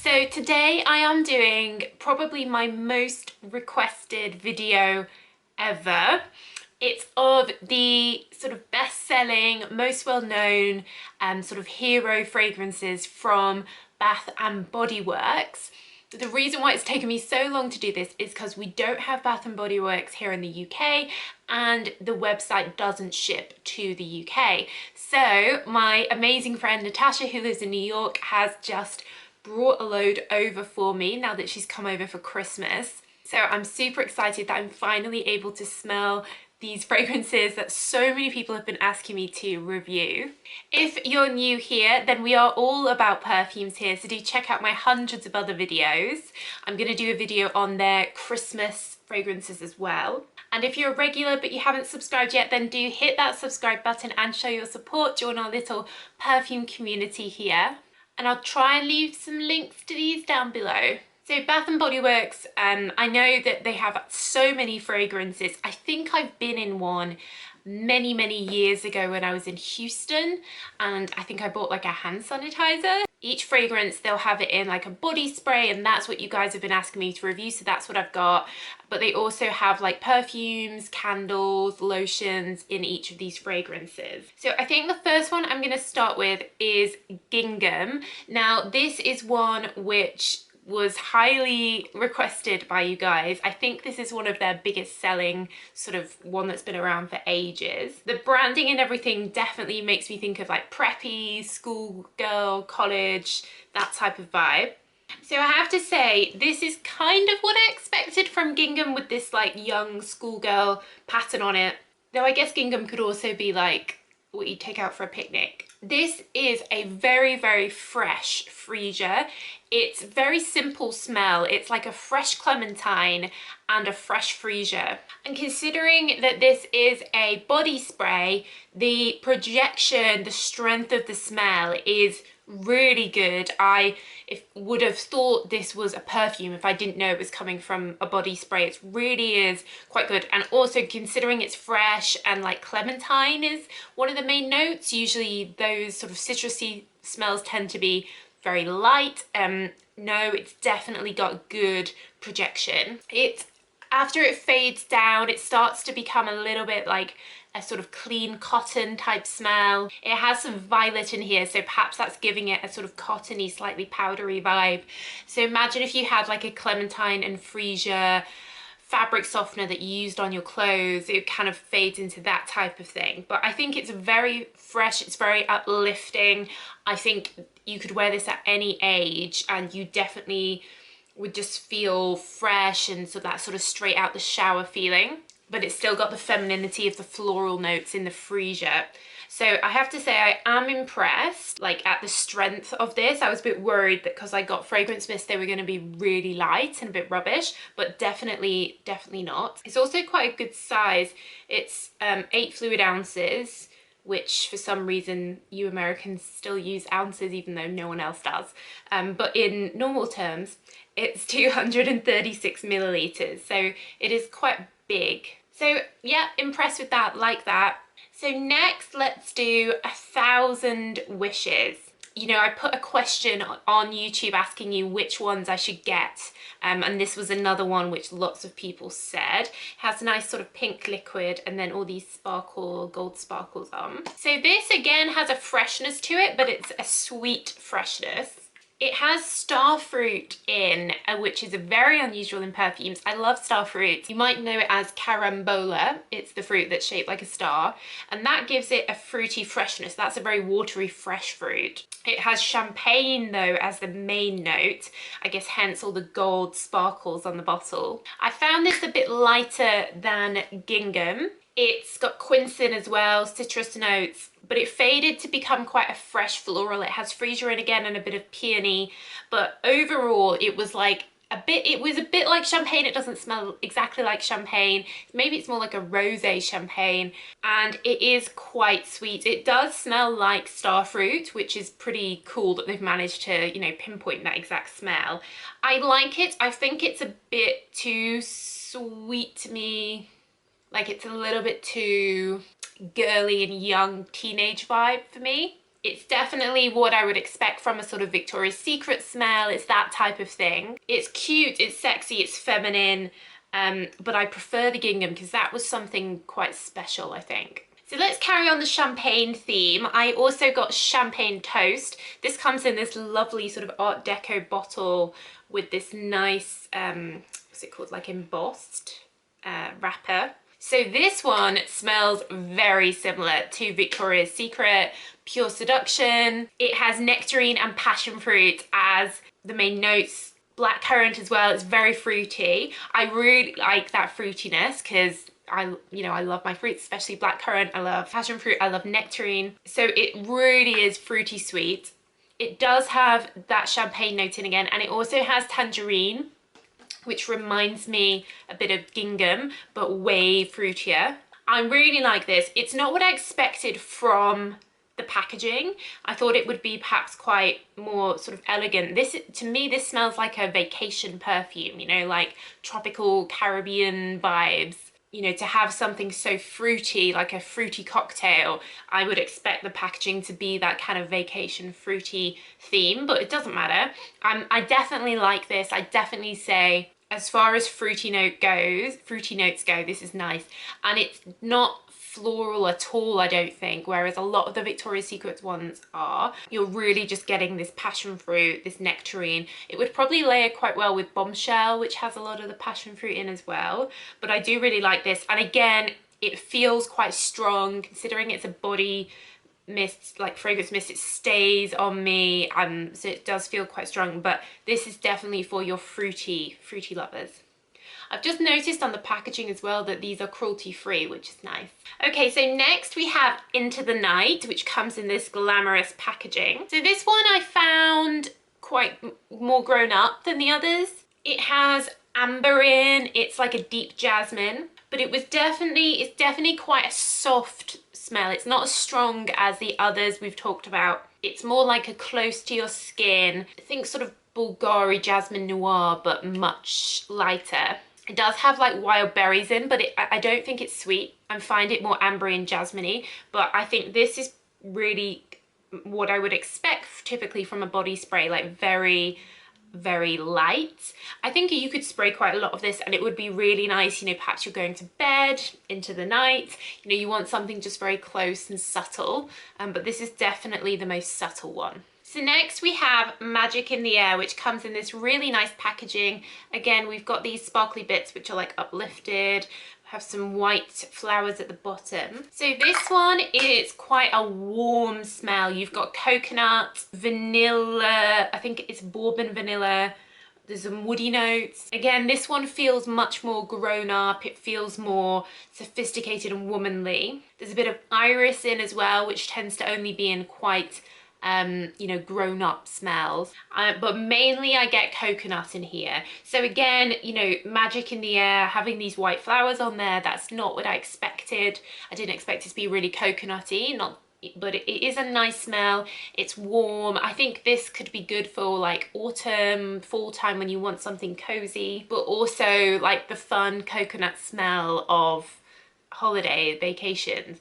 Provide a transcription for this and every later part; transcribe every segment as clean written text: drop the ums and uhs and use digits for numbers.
So today I am doing probably my most requested video ever. It's of the sort of best-selling, most well-known sort of hero fragrances from Bath and Body Works. The reason why it's taken me so long to do this is because we don't have Bath and Body Works here in the UK and the website doesn't ship to the UK. So my amazing friend Natasha, who lives in New York, has just brought a load over for me now that she's come over for Christmas. So I'm super excited that I'm finally able to smell these fragrances that so many people have been asking me to review. If you're new here, then we are all about perfumes here, so do check out my hundreds of other videos. I'm going to do a video on their Christmas fragrances as well. And if you're a regular but you haven't subscribed yet, then do hit that subscribe button and show your support. Join our little perfume community here. And I'll try and leave some links to these down below. So Bath and Body Works, I know that they have so many fragrances. I think I've been in one many years ago when I was in Houston, and I think I bought like a hand sanitizer. Each fragrance, they'll have it in like a body spray, and that's what you guys have been asking me to review, so that's what I've got. But they also have like perfumes, candles, lotions in each of these fragrances. So I think the first one I'm going to start with is Gingham. Now this is one which was highly requested by you guys. I think this is one of their biggest selling, sort of one that's been around for ages. The branding and everything definitely makes me think of like preppy, schoolgirl, college, that type of vibe. So I have to say, this is kind of what I expected from Gingham, with this like young schoolgirl pattern on it. Though I guess Gingham could also be like what you take out for a picnic. This is a very fresh freesia. It's very simple smell. It's like a fresh clementine and a fresh freesia. And considering that this is a body spray, the projection, the strength of the smell is really good. I would have thought this was a perfume if I didn't know it was coming from a body spray. It really is quite good. And also considering it's fresh and like clementine is one of the main notes, usually those sort of citrusy smells tend to be very light. No, it's definitely got good projection. After it fades down, it starts to become a little bit like a sort of clean cotton type smell. It has some violet in here, so perhaps that's giving it a sort of cottony, slightly powdery vibe. So imagine if you had like a clementine and freesia fabric softener that you used on your clothes, it kind of fades into that type of thing. But I think it's very fresh, it's very uplifting. I think you could wear this at any age and you definitely would just feel fresh and so that sort of straight out the shower feeling, but it's still got the femininity of the floral notes in the freesia. So I have to say I am impressed like at the strength of this. I was a bit worried that because I got fragrance mist they were going to be really light and a bit rubbish, but definitely not. It's also quite a good size. It's 8 fluid ounces, which for some reason you Americans still use ounces even though no one else does. But in normal terms, it's 236 milliliters, so it is quite big. So yeah, impressed with that, like that. So next, let's do 1,000 Wishes. You know, I put a question on YouTube asking you which ones I should get, and this was another one which lots of people said. It has a nice sort of pink liquid and then all these gold sparkles on. So this again has a freshness to it, but it's a sweet freshness. It has starfruit in, which is very unusual in perfumes. I love starfruit. You might know it as carambola. It's the fruit that's shaped like a star, and that gives it a fruity freshness. That's a very watery, fresh fruit. It has champagne though as the main note, I guess hence all the gold sparkles on the bottle. I found this a bit lighter than Gingham. It's got quince in as well, citrus notes, but it faded to become quite a fresh floral. It has freesia in again and a bit of peony, but overall it was like it was a bit like champagne. It doesn't smell exactly like champagne. Maybe it's more like a rosé champagne, and it is quite sweet. It does smell like starfruit, which is pretty cool that they've managed to, you know, pinpoint that exact smell. I like it. I think it's a bit too sweet to me. Like it's a little bit too girly and young teenage vibe for me. It's definitely what I would expect from a sort of Victoria's Secret smell. It's that type of thing. It's cute, it's sexy, it's feminine, but I prefer the gingham because that was something quite special, I think. So let's carry on the champagne theme. I also got champagne toast. This comes in this lovely sort of Art Deco bottle with this nice, what's it called, like embossed wrapper. So this one smells very similar to Victoria's Secret, Pure Seduction. It has nectarine and passion fruit as the main notes. Blackcurrant as well. It's very fruity. I really like that fruitiness because I love my fruits, especially blackcurrant. I love passion fruit. I love nectarine. So it really is fruity sweet. It does have that champagne note in again, and it also has tangerine, which reminds me a bit of gingham, but way fruitier. I really like this. It's not what I expected from the packaging. I thought it would be perhaps quite more sort of elegant. This, to me, this smells like a vacation perfume, you know, like tropical Caribbean vibes. You know, to have something so fruity, like a fruity cocktail, I would expect the packaging to be that kind of vacation fruity theme, but it doesn't matter. I definitely like this. I definitely say, as far as fruity notes go, this is nice. And it's not floral at all, I don't think, whereas a lot of the Victoria's Secret ones are. You're really just getting this passion fruit, this nectarine. It would probably layer quite well with Bombshell, which has a lot of the passion fruit in as well, but I do really like this. And again, it feels quite strong considering it's a body mist, like fragrance mist. It stays on me, so it does feel quite strong, but this is definitely for your fruity lovers. I've just noticed on the packaging as well that these are cruelty free, which is nice. Okay, so next we have Into the Night, which comes in this glamorous packaging. So this one I found quite more grown up than the others. It has amber in, it's like a deep jasmine, but it's definitely quite a soft smell. It's not as strong as the others we've talked about. It's more like a close to your skin. I think sort of Bulgari Jasmine Noir, but much lighter. It does have like wild berries in, but I don't think it's sweet. I find it more ambery and jasmine-y, but I think this is really what I would expect typically from a body spray, like very, very light. I think you could spray quite a lot of this and it would be really nice, you know, perhaps you're going to bed, into the night, you know, you want something just very close and subtle, but this is definitely the most subtle one. So next we have Magic in the Air, which comes in this really nice packaging. Again, we've got these sparkly bits which are like uplifted, have some white flowers at the bottom. So this one is quite a warm smell. You've got coconut, vanilla, I think it's bourbon vanilla. There's some woody notes. Again, this one feels much more grown up. It feels more sophisticated and womanly. There's a bit of iris in as well, which tends to only be in quite you know, grown up smells, but mainly I get coconut in here. So again, you know, Magic in the Air, having these white flowers on there, that's not what I expected. I didn't expect it to be really coconutty, but it is a nice smell. It's warm. I think this could be good for like autumn, fall time when you want something cozy, but also like the fun coconut smell of holiday vacations.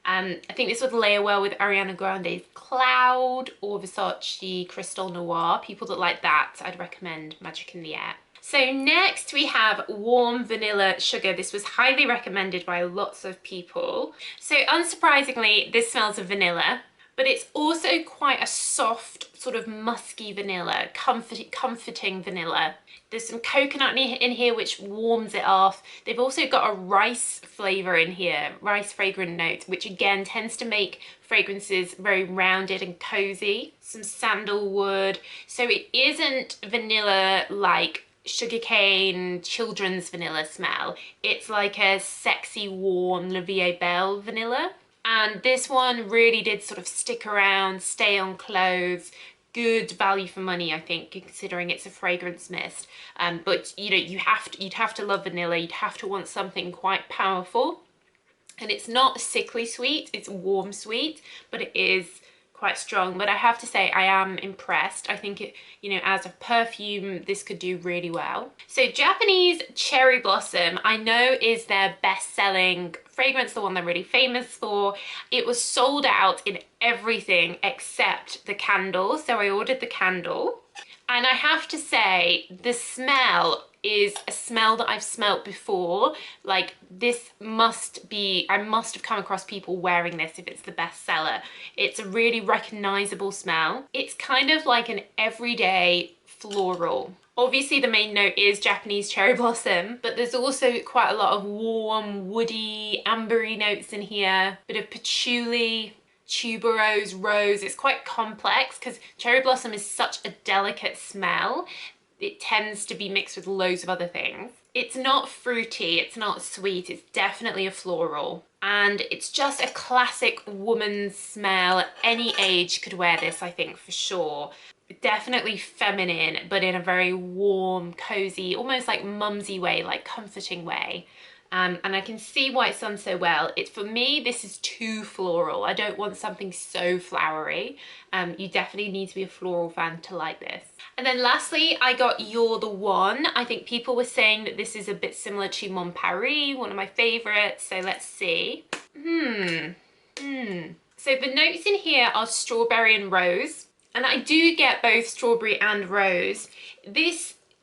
I think this would layer well with Ariana Grande's Cloud or Versace Crystal Noir. People that like that, I'd recommend Magic in the Air. So next we have Warm Vanilla Sugar. This was highly recommended by lots of people. So unsurprisingly, this smells of vanilla, but it's also quite a soft, sort of musky vanilla, comforting vanilla. There's some coconut in here which warms it off. They've also got a rice flavour in here, rice fragrant note, which again tends to make fragrances very rounded and cozy. Some sandalwood. So it isn't vanilla like sugarcane children's vanilla smell. It's like a sexy, warm La Vie Belle vanilla. And this one really did sort of stick around, stay on clothes. Good value for money, I think, considering it's a fragrance mist. But you know, you'd have to love vanilla. You'd have to want something quite powerful. And it's not sickly sweet, it's warm sweet, but it is quite strong, but I have to say I am impressed. I think it, you know, as a perfume, this could do really well. So Japanese Cherry Blossom, I know is their best-selling fragrance, the one they're really famous for. It was sold out in everything except the candle, so I ordered the candle. And I have to say, the smell is a smell that I've smelt before. Like, this must be, I must have come across people wearing this if it's the bestseller. It's a really recognizable smell. It's kind of like an everyday floral. Obviously the main note is Japanese Cherry Blossom, but there's also quite a lot of warm, woody, ambery notes in here. Bit of patchouli, tuberose, rose. It's quite complex because cherry blossom is such a delicate smell. It tends to be mixed with loads of other things. It's not fruity, it's not sweet, it's definitely a floral. And it's just a classic woman's smell. Any age could wear this, I think, for sure. Definitely feminine, but in a very warm, cozy, almost like mumsy way, like comforting way. And I can see why it's done so well. It's, for me, this is too floral. I don't want something so flowery. You definitely need to be a floral fan to like this. And then lastly, I got Youre The One. I think people were saying that this is a bit similar to Mon Paris, one of my favorites. So let's see. So the notes in here are strawberry and rose. And I do get both strawberry and rose.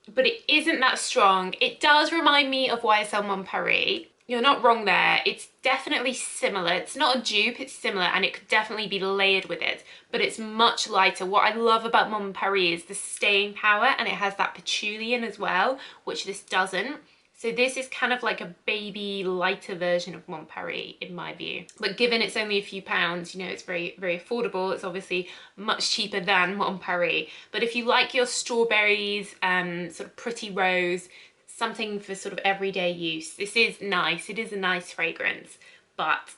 But it isn't that strong. It does remind me of YSL Mon Paris. You're not wrong there. It's definitely similar. It's not a dupe, it's similar, and it could definitely be layered with it, but it's much lighter. What I love about Mon Paris is the staying power, and it has that patchouli in as well, which this doesn't. So this is kind of like a baby, lighter version of Mon Paris, in my view. But given it's only a few pounds, you know, it's very, very affordable. It's obviously much cheaper than Mon Paris. But if you like your strawberries, sort of pretty rose, something for sort of everyday use, this is nice. It is a nice fragrance, but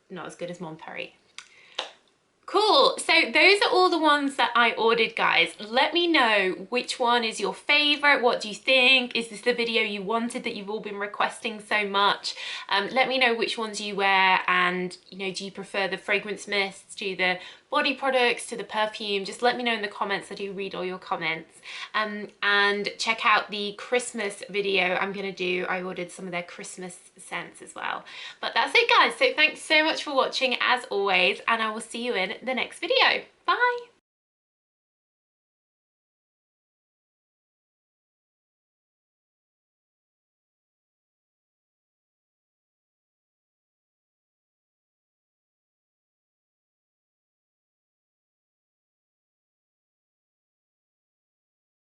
not as good as Mon Paris. Cool, so those are all the ones that I ordered, guys. Let me know which one is your favorite. What do you think? Is this the video you wanted that you've all been requesting so much? Let me know which ones you wear, and you know, do you prefer the fragrance mists to the body products to the perfume? Just let me know in the comments. I do read all your comments. And check out the Christmas video I'm gonna do. I ordered some of their Christmas scents as well. But that's it, guys. So thanks so much for watching as always, and I will see you in the next video. Bye.